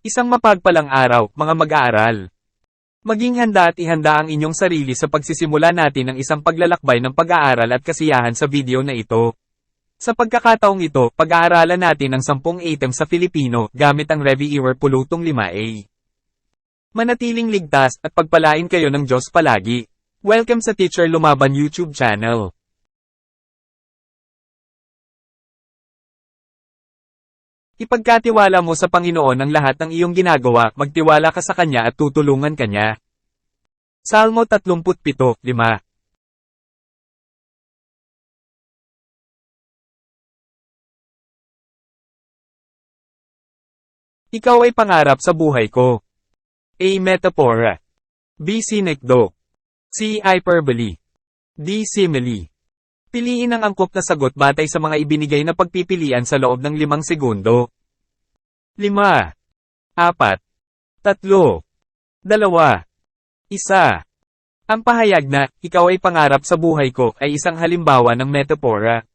Isang mapagpalang araw, mga mag-aaral. Maging handa at ihanda ang inyong sarili sa pagsisimula natin ng isang paglalakbay ng pag-aaral at kasiyahan sa video na ito. Sa pagkakataong ito, pag-aaralan natin ang 10 items sa Filipino gamit ang Reviewer Pulutong 5A. Manatiling ligtas at pagpalain kayo ng Diyos palagi. Welcome sa Teacher Lumaban YouTube channel. Ipagkatiwala mo sa Panginoon ang lahat ng iyong ginagawa, magtiwala ka sa Kanya at tutulungan Kanya. Salmo 37:5. Ikaw ay pangarap sa buhay ko. A. Metaphora. B. Synecdoche. C. Hyperbole. D. Simile. Piliin ang angkop na sagot batay sa mga ibinigay na pagpipilian sa loob ng 5 segundo. 5, 4, 3, 2, 1. Ang pahayag na, ikaw ay pangarap sa buhay ko, ay isang halimbawa ng metaphora.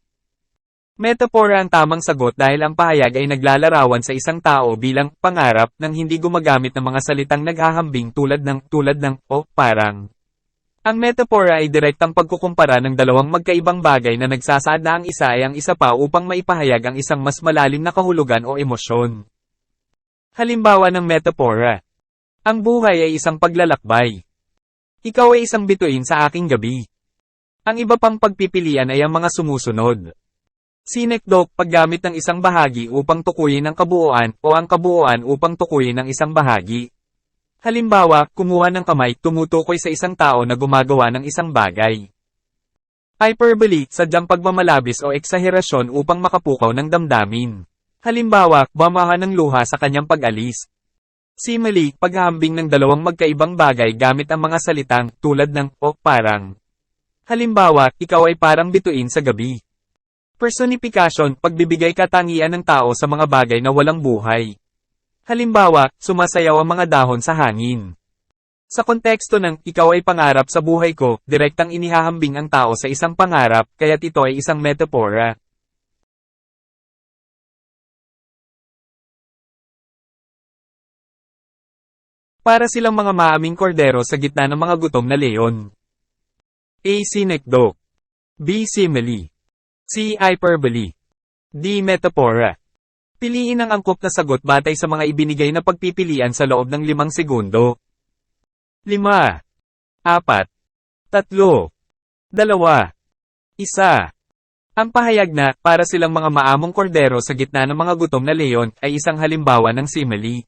Metaphora ang tamang sagot dahil ang pahayag ay naglalarawan sa isang tao bilang pangarap nang hindi gumagamit ng mga salitang naghahambing tulad ng, o parang. Ang metaphora ay direktang pagkukumpara ng dalawang magkaibang bagay na nagsasaad na ang isa ay ang isa pa upang maipahayag ang isang mas malalim na kahulugan o emosyon. Halimbawa ng metaphora. Ang buhay ay isang paglalakbay. Ikaw ay isang bituin sa aking gabi. Ang iba pang pagpipilian ay ang mga sumusunod. Synecdoche, paggamit ng isang bahagi upang tukuyin ang kabuuan o ang kabuuan upang tukuyin ang isang bahagi. Halimbawa, kumuha ng kamay, tumutukoy sa isang tao na gumagawa ng isang bagay. Hyperbole, sadyang pagmamalabis o eksaherasyon upang makapukaw ng damdamin. Halimbawa, bamahan ng luha sa kanyang pag-alis. Simile, paghahambing ng dalawang magkaibang bagay gamit ang mga salitang tulad ng o parang. Halimbawa, ikaw ay parang bituin sa gabi. Personification, pagbibigay katangian ng tao sa mga bagay na walang buhay. Halimbawa, sumasayaw ang mga dahon sa hangin. Sa konteksto ng, ikaw ay pangarap sa buhay ko, direktang inihahambing ang tao sa isang pangarap, kaya't ito ay isang metaphora. Para silang mga maaming kordero sa gitna ng mga gutom na leon. A. Synecdoche. B. Simile. C. Hyperbole. D. Metaphora. Piliin ang angkop na sagot batay sa mga ibinigay na pagpipilian sa loob ng 5 segundo. 5, 4, 3, 2, 1. Ang pahayag na, para silang mga maamong kordero sa gitna ng mga gutom na leon, ay isang halimbawa ng simile.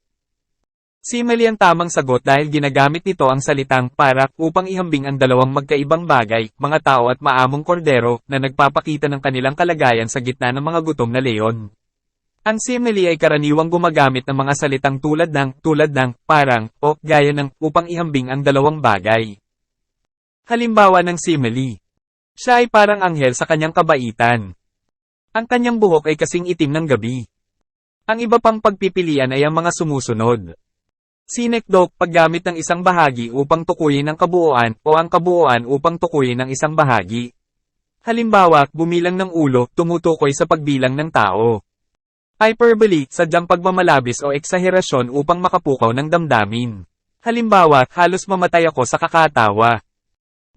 Simile ang tamang sagot dahil ginagamit nito ang salitang para upang ihambing ang dalawang magkaibang bagay, mga tao at maamong kordero, na nagpapakita ng kanilang kalagayan sa gitna ng mga gutom na leon. Ang simile ay karaniwang gumagamit ng mga salitang tulad ng, parang, o gaya ng, upang ihambing ang dalawang bagay. Halimbawa ng simile. Siya ay parang anghel sa kanyang kabaitan. Ang kanyang buhok ay kasing itim ng gabi. Ang iba pang pagpipilian ay ang mga sumusunod. Synecdoche, paggamit ng isang bahagi upang tukuyin ang kabuuan, o ang kabuuan upang tukuyin ang isang bahagi. Halimbawa, bumilang ng ulo, tumutukoy sa pagbilang ng tao. Hyperbole, sadyang pagmamalabis o eksaherasyon upang makapukaw ng damdamin. Halimbawa, halos mamatay ako sa kakatawa.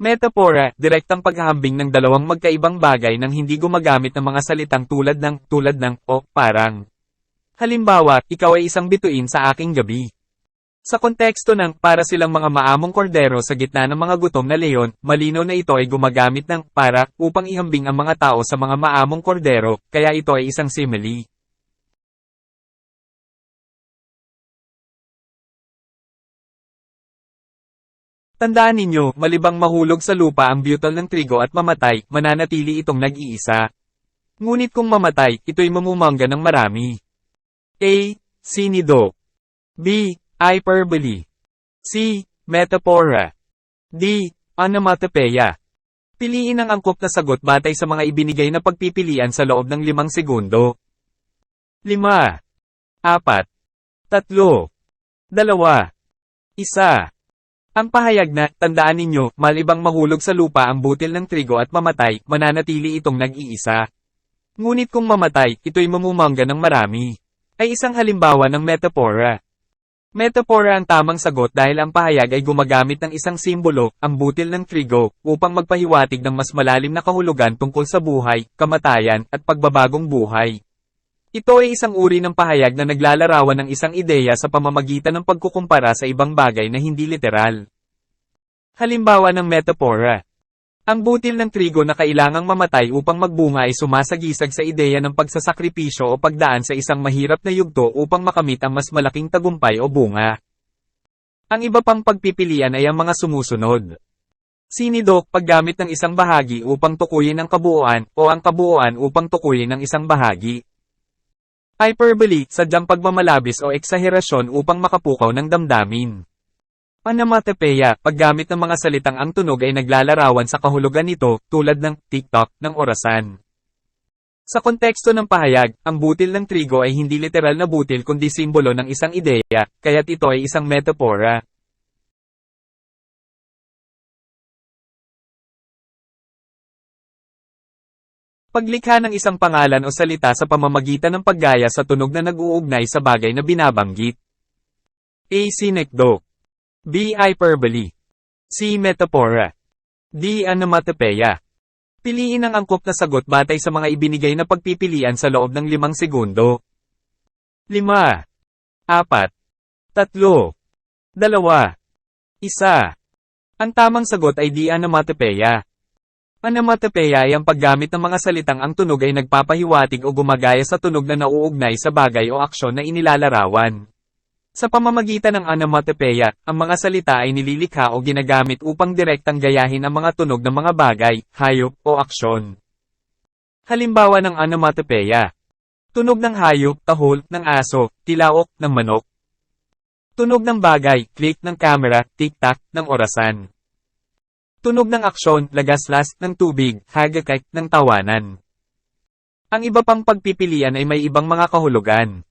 Metaphora, direktang paghahambing ng dalawang magkaibang bagay nang hindi gumagamit ng mga salitang tulad ng, o parang. Halimbawa, ikaw ay isang bituin sa aking gabi. Sa konteksto ng, para silang mga maamong kordero sa gitna ng mga gutom na leon, malinaw na ito ay gumagamit ng, para, upang ihambing ang mga tao sa mga maamong kordero, kaya ito ay isang simile. Tandaan ninyo, malibang mahulog sa lupa ang butyl ng trigo at mamatay, mananatili itong nag-iisa. Ngunit kung mamatay, ito'y mamumangga ng marami. A. Synecdoche. B. Hyperbole. C. Metaphora. D. Onomatopoeia. Piliin ang angkop na sagot batay sa mga ibinigay na pagpipilian sa loob ng 5 segundo. 5, 4, 3, 2, 1. Ang pahayag na, tandaan ninyo, malibang mahulog sa lupa ang butil ng trigo at mamatay, mananatili itong nag-iisa. Ngunit kung mamatay, ito'y mamumangga ng marami. Ay isang halimbawa ng metaphora. Metapora ang tamang sagot dahil ang pahayag ay gumagamit ng isang simbolo, ang butil ng trigo, upang magpahiwatig ng mas malalim na kahulugan tungkol sa buhay, kamatayan, at pagbabagong buhay. Ito ay isang uri ng pahayag na naglalarawan ng isang ideya sa pamamagitan ng pagkukumpara sa ibang bagay na hindi literal. Halimbawa ng metapora. Ang butil ng trigo na kailangang mamatay upang magbunga ay sumasagisag sa ideya ng pagsasakripisyo o pagdaan sa isang mahirap na yugto upang makamit ang mas malaking tagumpay o bunga. Ang iba pang pagpipilian ay ang mga sumusunod. Sinidok, paggamit ng isang bahagi upang tukuyin ang kabuuan, o ang kabuuan upang tukuyin ang isang bahagi. Hyperbole, sadyang pagmamalabis o eksaherasyon upang makapukaw ng damdamin. Onomatopeia, paggamit ng mga salitang ang tunog ay naglalarawan sa kahulugan nito, tulad ng TikTok ng orasan. Sa konteksto ng pahayag, ang butil ng trigo ay hindi literal na butil kundi simbolo ng isang ideya, kaya't ito ay isang metapora. Paglikha ng isang pangalan o salita sa pamamagitan ng paggaya sa tunog na nag-uugnay sa bagay na binabanggit. A. Synecdoche. B. Hyperbole. C. Metapora. D. Onomatopeia. Piliin ang angkop na sagot batay sa mga ibinigay na pagpipilian sa loob ng 5 segundo. 5, 4, 3, 2, 1. Ang tamang sagot ay D. Onomatopeia. Onomatopeia ay ang paggamit ng mga salitang ang tunog ay nagpapahiwatig o gumagaya sa tunog na nauugnay sa bagay o aksyon na inilalarawan. Sa pamamagitan ng onomatopeia, ang mga salita ay nililikha o ginagamit upang direktang gayahin ang mga tunog ng mga bagay, hayop, o aksyon. Halimbawa ng onomatopeia. Tunog ng hayop, tahol, ng aso, tilaok, ng manok. Tunog ng bagay, click ng camera, tik-tak, ng orasan. Tunog ng aksyon, lagaslas, ng tubig, hagakak, ng tawanan. Ang iba pang pagpipilian ay may ibang mga kahulugan.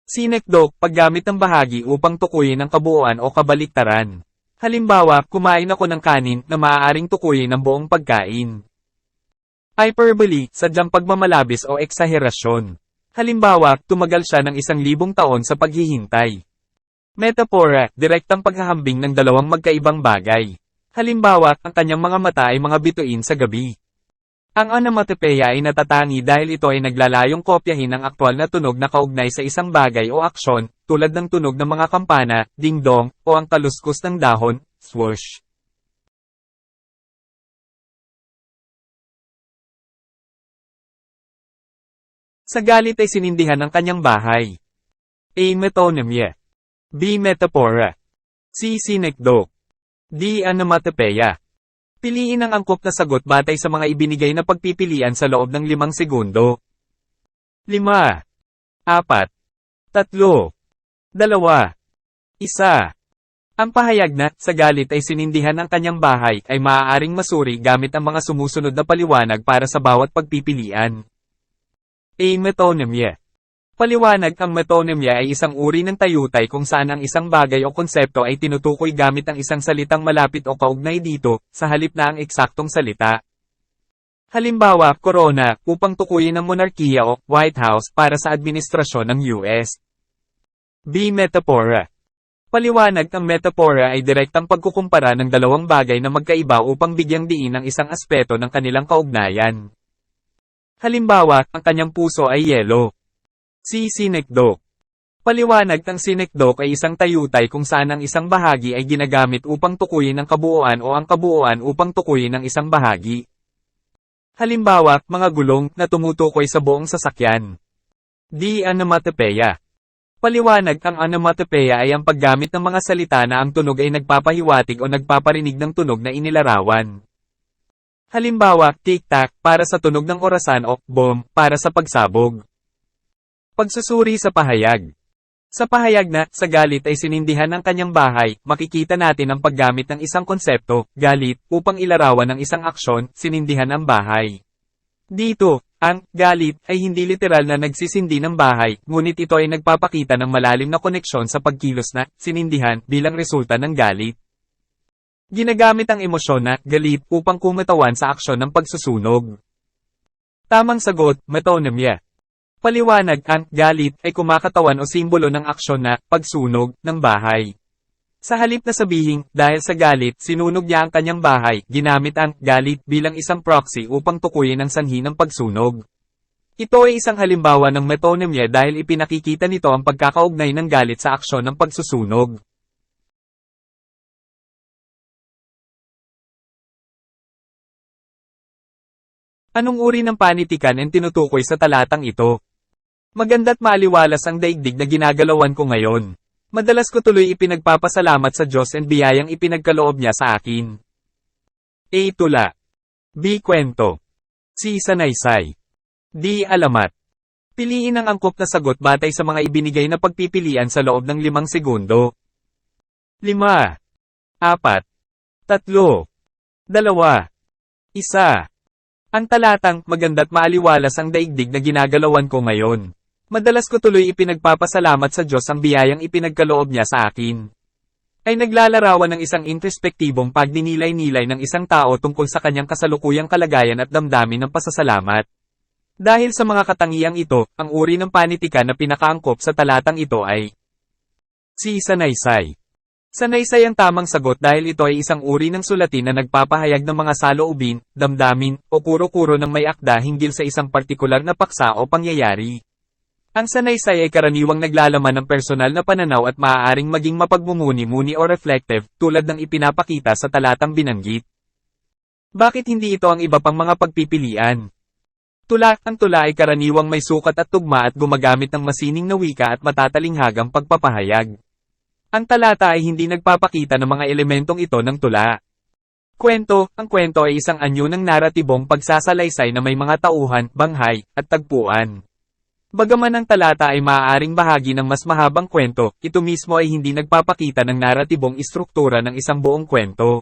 Synecdoche, paggamit ng bahagi upang tukuyin ang kabuuan o kabaliktaran. Halimbawa, kumain ako ng kanin na maaaring tukuyin ang buong pagkain. Hyperbole, sadyang pagmamalabis o eksaherasyon. Halimbawa, tumagal siya ng 1,000 taon sa paghihintay. Metapora, direktang paghahambing ng dalawang magkaibang bagay. Halimbawa, ang kanyang mga mata ay mga bituin sa gabi. Ang onomatopeia ay natatangi dahil ito ay naglalayong kopyahin ang aktwal na tunog na kaugnay sa isang bagay o aksyon, tulad ng tunog ng mga kampana, ding-dong, o ang kaluskos ng dahon, swoosh. Sa galit ay sinindihan ang kanyang bahay. A. Metonymia. B. Metapora. C. Synecdoche. D. Onomatopeia. Piliin ang angkop na sagot batay sa mga ibinigay na pagpipilian sa loob ng 5 segundo. 5, 4, 3, 2, 1. Ang pahayag na, sa galit ay sinindihan ang kanyang bahay, ay maaaring masuri gamit ang mga sumusunod na paliwanag para sa bawat pagpipilian. A. Metonymia. Paliwanag, ang metonymia ay isang uri ng tayutay kung saan ang isang bagay o konsepto ay tinutukoy gamit ang isang salitang malapit o kaugnay dito, sa halip na ang eksaktong salita. Halimbawa, korona, upang tukuyin ang monarkiya o White House para sa administrasyon ng US. B. Metapora. Paliwanag, ang metapora ay direktang pagkukumpara ng dalawang bagay na magkaiba upang bigyang diin ang isang aspeto ng kanilang kaugnayan. Halimbawa, ang kanyang puso ay yelo. C. Synecdoche. Paliwanag, ang synecdoche ay isang tayutay kung saan ang isang bahagi ay ginagamit upang tukuyin ang kabuuan o ang kabuuan upang tukuyin ang isang bahagi. Halimbawa, mga gulong na tumutukoy sa buong sasakyan. D. Onomatopeia. Paliwanag, ang onomatopeia ay ang paggamit ng mga salita na ang tunog ay nagpapahiwatig o nagpaparinig ng tunog na inilarawan. Halimbawa, tik-tak, para sa tunog ng orasan o boom, para sa pagsabog. Pagsusuri sa pahayag. Sa pahayag na, sa galit ay sinindihan ang kanyang bahay, makikita natin ang paggamit ng isang konsepto, galit, upang ilarawan ng isang aksyon, sinindihan ang bahay. Dito, ang galit ay hindi literal na nagsisindi ng bahay, ngunit ito ay nagpapakita ng malalim na koneksyon sa pagkilos na, sinindihan, bilang resulta ng galit. Ginagamit ang emosyon na, galit, upang kumatawan sa aksyon ng pagsusunog. Tamang sagot, metonymia. Paliwanag, ang galit ay kumakatawan o simbolo ng aksyon na pagsunog ng bahay. Sa halip na sabihing, dahil sa galit, sinunog niya ang kanyang bahay, ginamit ang galit bilang isang proxy upang tukuyin ang sanhi ng pagsunog. Ito ay isang halimbawa ng metonymia dahil ipinakikita nito ang pagkakaugnay ng galit sa aksyon ng pagsusunog. Anong uri ng panitikan ang tinutukoy sa talatang ito? Maganda't maaliwalas ang daigdig na ginagalawan ko ngayon. Madalas ko tuloy ipinagpapasalamat sa Diyos and biyayang ipinagkaloob niya sa akin. A. Tula. B. Kwento. C. Sanaysay. D. Alamat. Piliin ang angkop na sagot batay sa mga ibinigay na pagpipilian sa loob ng 5 segundo. 5, 4, 3, 2, 1. Ang talatang, maganda't maaliwalas ang daigdig na ginagalawan ko ngayon. Madalas ko tuloy ipinagpapasalamat sa Diyos ang biyayang ipinagkaloob niya sa akin. Ay naglalarawan ng isang introspektibong pagninilay-nilay ng isang tao tungkol sa kanyang kasalukuyang kalagayan at damdamin ng pasasalamat. Dahil sa mga katangiang ito, ang uri ng panitikan na pinakaangkop sa talatang ito ay si Sanaysay. Sanaysay ang tamang sagot dahil ito ay isang uri ng sulatin na nagpapahayag ng mga saloobin, damdamin, o kuro-kuro ng may akda hinggil sa isang partikular na paksa o pangyayari. Ang sanaysay ay karaniwang naglalaman ng personal na pananaw at maaaring maging mapagmumuni-muni o reflective, tulad ng ipinapakita sa talatang binanggit. Bakit hindi ito ang iba pang mga pagpipilian? Tula, ang tula ay karaniwang may sukat at tugma at gumagamit ng masining na wika at matatalinghagang pagpapahayag. Ang talata ay hindi nagpapakita ng mga elementong ito ng tula. Kwento, ang kwento ay isang anyo ng naratibong pagsasalaysay na may mga tauhan, banghay, at tagpuan. Bagaman ang talata ay maaaring bahagi ng mas mahabang kwento, ito mismo ay hindi nagpapakita ng naratibong istruktura ng isang buong kwento.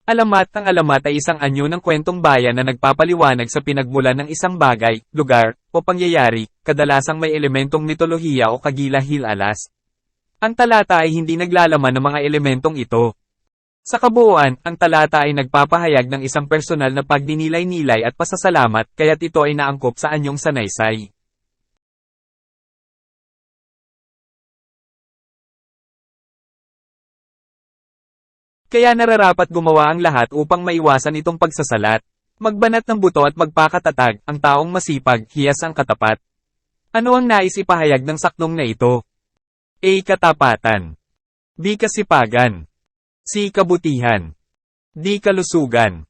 Alamat, ang alamat ay isang anyo ng kwentong bayan na nagpapaliwanag sa pinagmulan ng isang bagay, lugar, o pangyayari, kadalasang may elementong mitolohiya o kagila-hilalas. Ang talata ay hindi naglalaman ng mga elementong ito. Sa kabuuan, ang talata ay nagpapahayag ng isang personal na pagninilay-nilay at pasasalamat, kaya't ito ay naangkop sa anyong sanaysay. Kaya nararapat gumawa ang lahat upang maiwasan itong pagsasalat. Magbanat ng buto at magpakatatag, ang taong masipag, hiyas ang katapat. Ano ang nais ipahayag ng saknong na ito? A. Katapatan. B. Kasipagan. C. Kabutihan. D. Kalusugan.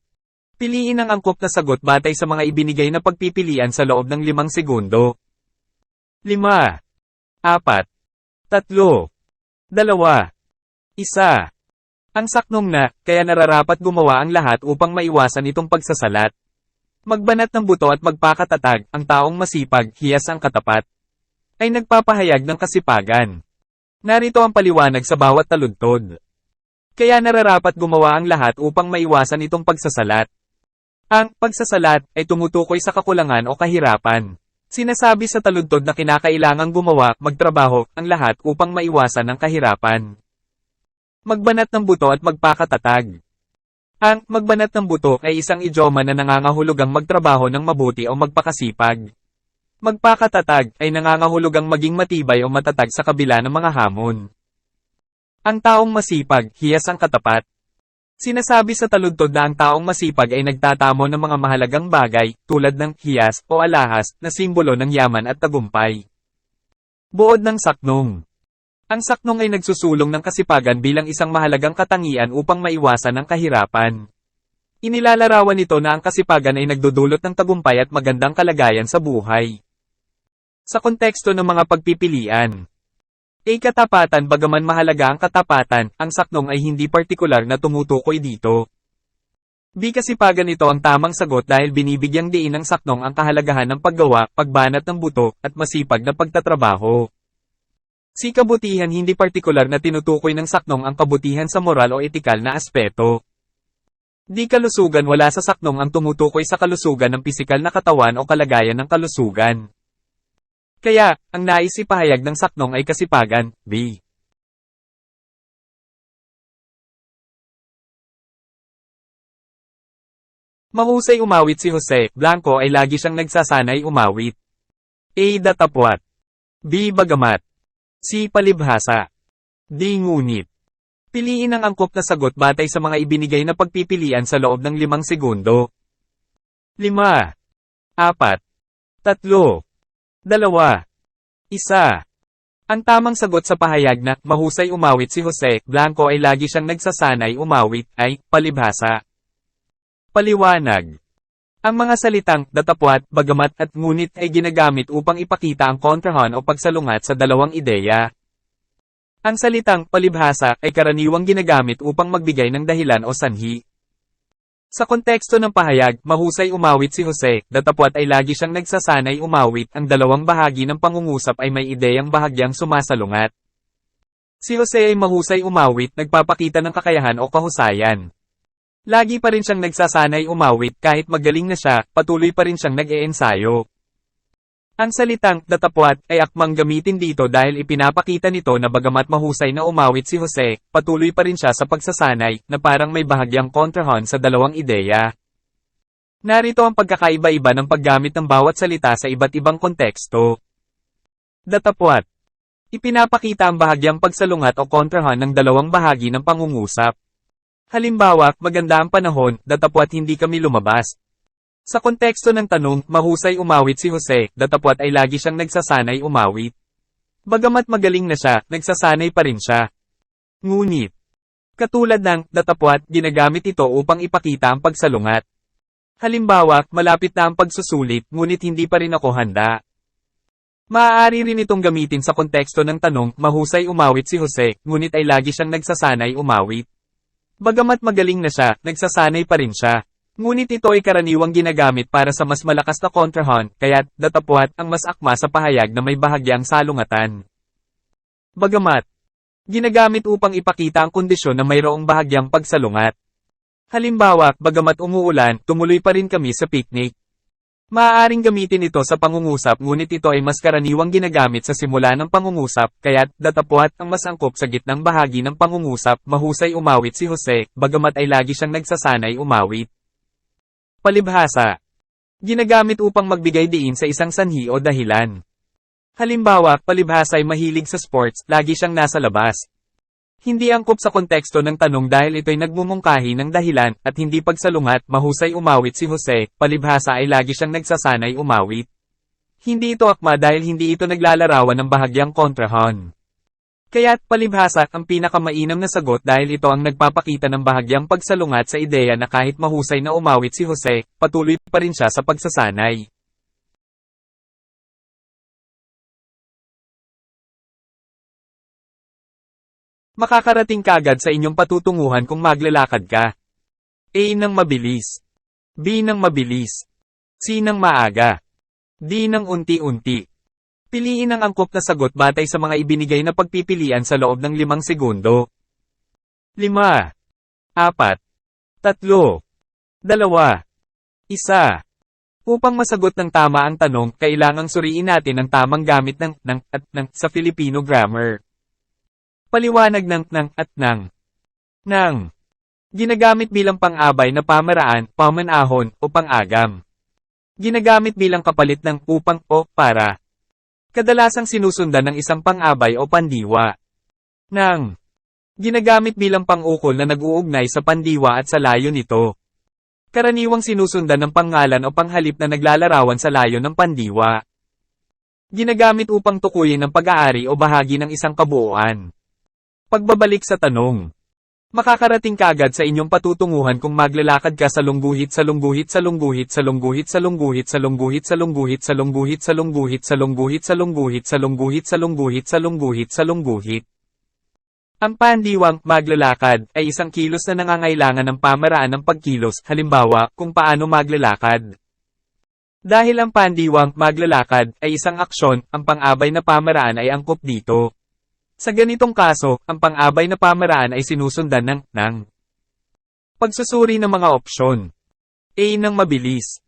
Piliin ang angkop na sagot batay sa mga ibinigay na pagpipilian sa loob ng 5 segundo. 5, 4, 3, 2, 1. Ang saknong na, kaya nararapat gumawa ang lahat upang maiwasan itong pagsasalat. Magbanat ng buto at magpakatatag, ang taong masipag, hiyas ang katapat. Ay nagpapahayag ng kasipagan. Narito ang paliwanag sa bawat taludtod. Kaya nararapat gumawa ang lahat upang maiwasan itong pagsasalat. Ang pagsasalat ay tumutukoy sa kakulangan o kahirapan. Sinasabi sa taludtod na kinakailangang gumawa, magtrabaho, ang lahat upang maiwasan ang kahirapan. Magbanat ng buto at magpakatatag. Ang magbanat ng buto ay isang idioma na nangangahulugang magtrabaho ng mabuti o magpakasipag. Magpakatatag ay nangangahulugang maging matibay o matatag sa kabila ng mga hamon. Ang taong masipag, hiyas ang katapat. Sinasabi sa taludtod na ang taong masipag ay nagtatamo ng mga mahalagang bagay, tulad ng hiyas o alahas, na simbolo ng yaman at tagumpay. Buod ng saknong. Ang saknong ay nagsusulong ng kasipagan bilang isang mahalagang katangian upang maiwasan ang kahirapan. Inilalarawan nito na ang kasipagan ay nagdudulot ng tagumpay at magandang kalagayan sa buhay. Sa konteksto ng mga pagpipilian. A. Katapatan. Bagaman mahalaga ang katapatan, ang saknong ay hindi partikular na tumutukoy dito. B. Kasipagan. Ito ang tamang sagot dahil binibigyang diin ng saknong ang kahalagahan ng paggawa, pagbanat ng buto, at masipag na pagtatrabaho. C. Kabutihan. Hindi partikular na tinutukoy ng saknong ang kabutihan sa moral o etikal na aspeto. D. Kalusugan. Wala sa saknong ang tumutukoy sa kalusugan ng pisikal na katawan o kalagayan ng kalusugan. Kaya, ang nais ipahayag ng saknong ay kasipagan, B. Mahusay umawit si Jose Blanco ay lagi siyang nagsasanay umawit. A. Datapwat. B. Bagamat. C. Palibhasa. D. Ngunit. Piliin ang angkop na sagot batay sa mga ibinigay na pagpipilian sa loob ng 5 segundo. 5, 4, 3, 2, 1. Ang tamang sagot sa pahayag na mahusay umawit si Jose Blanco ay lagi siyang nagsasanay umawit ay palibhasa. Paliwanag. Ang mga salitang datapwat, bagamat at ngunit ay ginagamit upang ipakita ang kontrahon o pagsalungat sa dalawang ideya. Ang salitang palibhasa ay karaniwang ginagamit upang magbigay ng dahilan o sanhi. Sa konteksto ng pahayag, mahusay umawit si Jose, datapwat ay lagi siyang nagsasanay umawit, ang dalawang bahagi ng pangungusap ay may ideyang bahagyang sumasalungat. Si Jose ay mahusay umawit, nagpapakita ng kakayahan o kahusayan. Lagi pa rin siyang nagsasanay umawit kahit magaling na siya, patuloy pa rin siyang nag-iensayo. Ang salitang datapwat ay akmang gamitin dito dahil ipinapakita nito na bagamat mahusay na umawit si Jose, patuloy pa rin siya sa pagsasanay na parang may bahagyang kontrahon sa dalawang ideya. Narito ang pagkakaiba-iba ng paggamit ng bawat salita sa iba't ibang konteksto. Datapwat. Ipinapakita ang bahagyang pagsalungat o kontrahon ng dalawang bahagi ng pangungusap. Halimbawa, maganda ang panahon, datapwat hindi kami lumabas. Sa konteksto ng tanong, mahusay umawit si Jose, datapwat ay lagi siyang nagsasanay umawit. Bagamat magaling na siya, nagsasanay pa rin siya. Ngunit, katulad ng datapwat, ginagamit ito upang ipakita ang pagsalungat. Halimbawa, malapit na ang pagsusulit, ngunit hindi pa rin ako handa. Maaari rin itong gamitin sa konteksto ng tanong, mahusay umawit si Jose, ngunit ay lagi siyang nagsasanay umawit. Bagamat magaling na siya, nagsasanay pa rin siya. Ngunit ito ay karaniwang ginagamit para sa mas malakas na kontrahon, kaya't datapwat ang mas akma sa pahayag na may bahagyang salungatan. Bagamat, ginagamit upang ipakita ang kondisyon na mayroong bahagyang pagsalungat. Halimbawa, bagamat umuulan, tumuloy pa rin kami sa picnic. Maaaring gamitin ito sa pangungusap ngunit ito ay mas karaniwang ginagamit sa simula ng pangungusap, kaya't datapwat ang mas angkop sa gitnang bahagi ng pangungusap, mahusay umawit si Jose, bagamat ay lagi siyang nagsasanay umawit. Palibhasa. Ginagamit upang magbigay diin sa isang sanhi o dahilan. Halimbawa, palibhasa ay mahilig sa sports, lagi siyang nasa labas. Hindi angkop sa konteksto ng tanong dahil ito'y nagmumungkahi ng dahilan, at hindi pagsalungat, mahusay umawit si Jose, palibhasa ay lagi siyang nagsasanay umawit. Hindi ito akma dahil hindi ito naglalarawan ng bahagyang kontrahon. Kaya't palibhasa ang pinakamainam na sagot dahil ito ang nagpapakita ng bahagyang pagsalungat sa ideya na kahit mahusay na umawit si Jose, patuloy pa rin siya sa pagsasanay. Makakarating kagad sa inyong patutunguhan kung maglalakad ka. A. Nang mabilis. B. Nang mabilis. C. Nang maaga. D. Nang unti-unti. Piliin ang angkop na sagot batay sa mga ibinigay na pagpipilian sa loob ng 5 segundo. 5, 4, 3, 2, 1. Upang masagot ng tama ang tanong, kailangang suriin natin ang tamang gamit ng at ng sa Filipino grammar. Paliwanag ng at ng. Ginagamit bilang pang-abay na pamaraan, pamanahon, o pang-agam. Ginagamit bilang kapalit ng upang o para. Kadalasang sinusundan ng isang pang-abay o pandiwa. Ginagamit bilang pang-ukol na nag-uugnay sa pandiwa at sa layo nito. Karaniwang sinusundan ng pangalan o panghalip na naglalarawan sa layo ng pandiwa. Ginagamit upang tukuyin ang pag-aari o bahagi ng isang kabuuan. Pagbabalik sa tanong. Makakarating kagad sa inyong patutunguhan kung maglalakad ka sa lungguhit sa lungguhit sa lungguhit sa lungguhit sa lungguhit sa lungguhit sa lungguhit sa lungguhit sa lungguhit sa lungguhit sa lungguhit sa lungguhit sa lungguhit sa lungguhit sa lungguhit. Ang pandiwang maglalakad ay isang kilos na nangangailangan ng pamaraan ng pagkilos, halimbawa, kung paano maglalakad. Dahil ang pandiwang maglalakad ay isang aksyon, ang pang-abay na pamaraan ay angkop dito. Sa ganitong kaso, ang pang-abay na pamaraan ay sinusundan ng pagsusuri ng mga opsyon. A. Nang mabilis.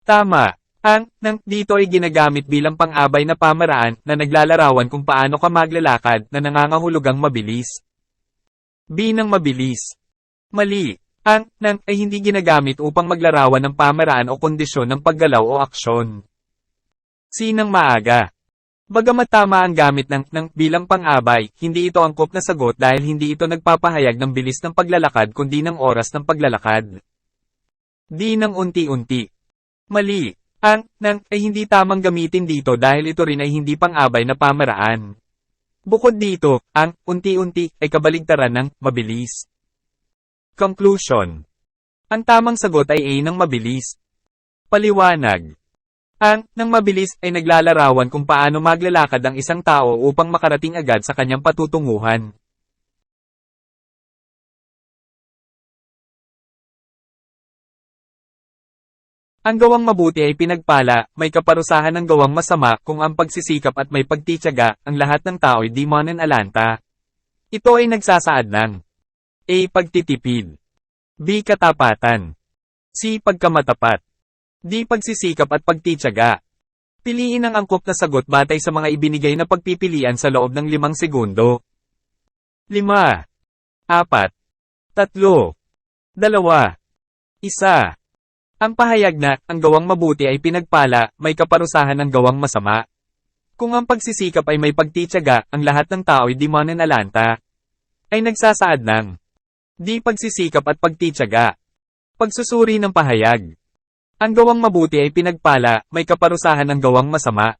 Tama. Ang dito ay ginagamit bilang pang-abay na pamaraan na naglalarawan kung paano ka maglalakad na nangangahulugang mabilis. B. Nang mabilis. Mali. Ang ay hindi ginagamit upang maglarawan ng pamaraan o kondisyon ng paggalaw o aksyon. Sinang maaga. Bagamat tama ang gamit ng bilang pang-abay, hindi ito angkop na sagot dahil hindi ito nagpapahayag ng bilis ng paglalakad kundi ng oras ng paglalakad. Di ng unti-unti. Mali. Ang ng ay hindi tamang gamitin dito dahil ito rin ay hindi pang-abay na pamaraan. Bukod dito, ang unti-unti ay kabaligtaran ng mabilis. Conclusion. Ang tamang sagot ay A ng mabilis. Paliwanag. Ang ng mabilis ay naglalarawan kung paano maglalakad ang isang tao upang makarating agad sa kanyang patutunguhan. Ang gawang mabuti ay pinagpala, may kaparusahan ng gawang masama kung ang pagsisikap at may pagtitiyaga, ang lahat ng tao ay di mananalanta. Ito ay nagsasaad ng A. Pagtitipid, B. Katapatan, C. Pagkamatapat, D. Pagsisikap at pagtitiyaga. Piliin ang angkop na sagot batay sa mga ibinigay na pagpipilian sa loob ng 5 segundo. 5, 4, 3, 2, 1. Ang pahayag na, ang gawang mabuti ay pinagpala, may kaparusahan ng gawang masama. Kung ang pagsisikap ay may pagtitiyaga, ang lahat ng tao ay di mananalanta. Ay nagsasaad ng D. Pagsisikap at pagtitiyaga. Pagsusuri ng pahayag. Ang gawang mabuti ay pinagpala, may kaparusahan ng gawang masama.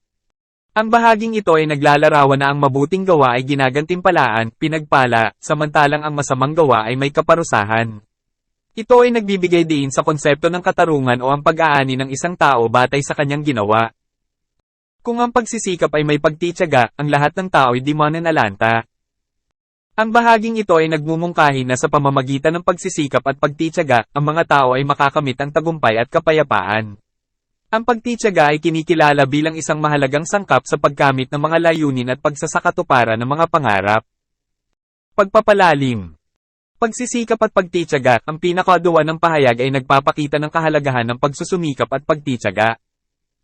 Ang bahaging ito ay naglalarawan na ang mabuting gawa ay ginagantimpalaan, pinagpala, samantalang ang masamang gawa ay may kaparusahan. Ito ay nagbibigay diin sa konsepto ng katarungan o ang pag-aani ng isang tao batay sa kanyang ginawa. Kung ang pagsisikap ay may pagtitiyaga, ang lahat ng tao ay di mananalanta. Ang bahaging ito ay nagmumungkahi na sa pamamagitan ng pagsisikap at pagtitiyaga, ang mga tao ay makakamit ang tagumpay at kapayapaan. Ang pagtitiyaga ay kinikilala bilang isang mahalagang sangkap sa pagkamit ng mga layunin at pagsasakatuparan ng mga pangarap. Pagpapalalim. Pagsisikap at pagtitiyaga, ang pinakaduwa ng pahayag ay nagpapakita ng kahalagahan ng pagsusumikap at pagtitiyaga.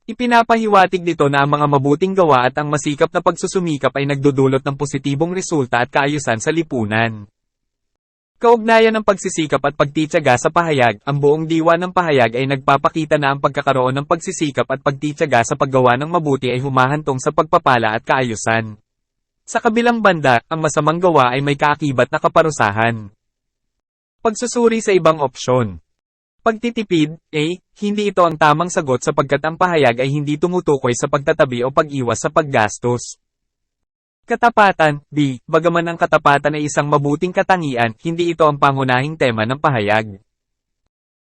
Ipinapahiwatig nito na ang mga mabuting gawa at ang masikap na pagsusumikap ay nagdudulot ng positibong resulta at kaayusan sa lipunan. Kaugnayan ng pagsisikap at pagtitiyaga sa pahayag, ang buong diwa ng pahayag ay nagpapakita na ang pagkakaroon ng pagsisikap at pagtitiyaga sa paggawa ng mabuti ay humahantong sa pagpapala at kaayusan. Sa kabilang banda, ang masamang gawa ay may kaakibat na kaparusahan. Pagsusuri sa ibang opsyon. Pagtitipid, A. Hindi ito ang tamang sagot sapagkat ang pahayag ay hindi tumutukoy sa pagtatabi o pag-iwas sa paggastos. Katapatan, B. Bagaman ang katapatan ay isang mabuting katangian, hindi ito ang pangunahing tema ng pahayag.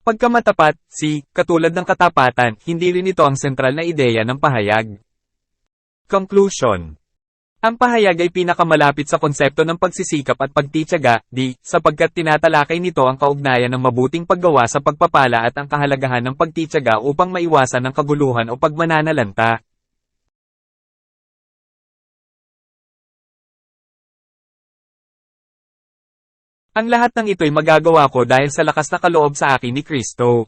Pagkamatapat, C. Katulad ng katapatan, hindi rin ito ang sentral na ideya ng pahayag. Conclusion. Ang pahayag ay pinakamalapit sa konsepto ng pagsisikap at pagtitiyaga, D. Sapagkat tinatalakay nito ang kaugnayan ng mabuting paggawa sa pagpapala at ang kahalagahan ng pagtitiyaga upang maiwasan ang kaguluhan o pagmananalanta. Ang lahat ng ito'y magagawa ko dahil sa lakas na kaloob sa akin ni Kristo.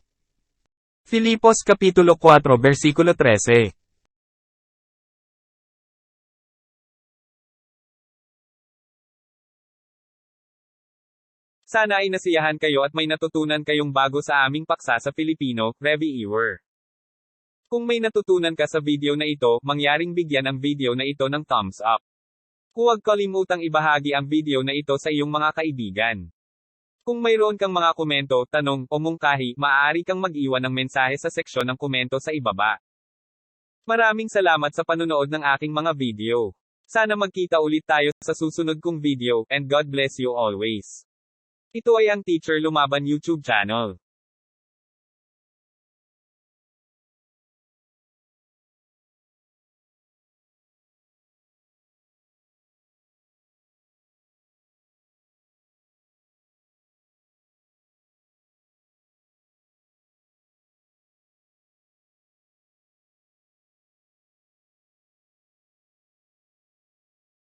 Filipos Kapitulo 4 Versikulo 13. Sana ay nasiyahan kayo at may natutunan kayong bago sa aming paksa sa Filipino, Reviewer. Kung may natutunan ka sa video na ito, mangyaring bigyan ang video na ito ng thumbs up. Huwag kalimutang ibahagi ang video na ito sa iyong mga kaibigan. Kung mayroon kang mga komento, tanong, o mungkahi, maaari kang mag-iwan ng mensahe sa seksyon ng komento sa ibaba. Maraming salamat sa panunood ng aking mga video. Sana magkita ulit tayo sa susunod kong video, and God bless you always. Ito ay ang Teacher Lumaban YouTube channel.